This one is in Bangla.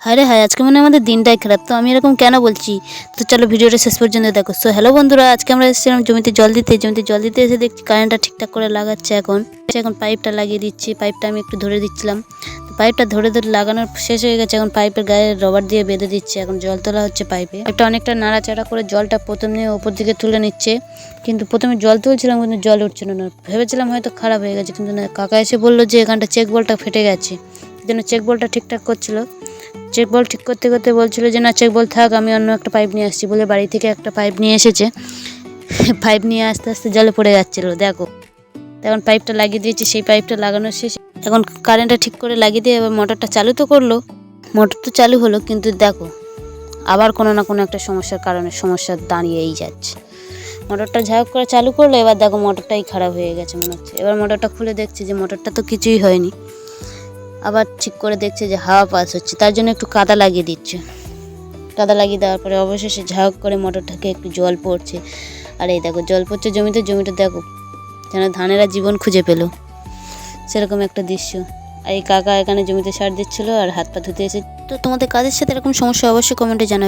হায় রে হায়, আজকে মনে হয় আমাদের দিনটাই খারাপ। তো আমি এরকম কেন বলছি? তো চলো ভিডিওটা শেষ পর্যন্ত দেখো। সো হ্যালো বন্ধুরা, আজকে আমরা এসেছিলাম জমিতে জল দিতে এসে দেখছি কারেন্টটা ঠিকঠাক করে লাগাচ্ছে। এখন পাইপটা লাগিয়ে দিচ্ছি। পাইপটা আমি একটু ধরে দিচ্ছিলাম, তো পাইপটা ধরে লাগানোর শেষ হয়ে গেছে। এখন পাইপের গায়ে রবার দিয়ে বেঁধে দিচ্ছে। এখন জল তোলা হচ্ছে পাইপটা অনেকটা নাড়াচাড়া করে জলটা প্রথমে ওপর দিকে তুলে নিচ্ছে। কিন্তু প্রথমে জল তুলছিলাম কিন্তু জল উঠছিল না, ভেবেছিলাম হয়তো খারাপ হয়ে গেছে, কিন্তু না, কাকা এসে বললো যে এখানটা চেক বলটা ফেটে গেছে, যেন চেক বলটা ঠিকঠাক করছিল। চেক বল ঠিক করতে করতে বলছিল যে না, চেক বল থাক, আমি অন্য একটা পাইপ নিয়ে আসছি বলে বাড়ি থেকে একটা পাইপ নিয়ে এসেছে। পাইপ নিয়ে আস্তে আস্তে জলে পড়ে যাচ্ছিলো, দেখো। এখন পাইপটা লাগিয়ে দিয়েছি, সেই পাইপটা লাগানো শেষ। এখন কারেন্টটা ঠিক করে লাগিয়ে দিয়ে এবার মোটরটা চালু তো করলো। মোটর তো চালু হলো, কিন্তু দেখো আবার কোনো না কোনো একটা সমস্যার কারণে সমস্যা দাঁড়িয়েই যাচ্ছে। মোটরটা ঝাঁক করে চালু করলো, এবার দেখো মোটরটাই খারাপ হয়ে গেছে মনে হচ্ছে। এবার মোটরটা খুলে দেখছি যে মোটরটা তো কিছুই হয়নি। আবার ঠিক করে দেখছে যে হাওয়া পাস হচ্ছে, তার জন্য একটু কাদা লাগিয়ে দিচ্ছে। কাদা লাগিয়ে দেওয়ার পরে অবশেষে ঝাঁক করে মোটরটাকে একটু জল পড়ছে। আর এই দেখো জল পড়ছে জমিটা দেখো যেন ধানেরা জীবন খুঁজে পেলো, সেরকম একটা দৃশ্য। আর এই কাকা এখানে জমিতে সার দিচ্ছিল আর হাত পা ধুতে এসে। তো তোমাদের কাদের সাথে এরকম সমস্যা অবশ্যই কমেন্টে জানাবে।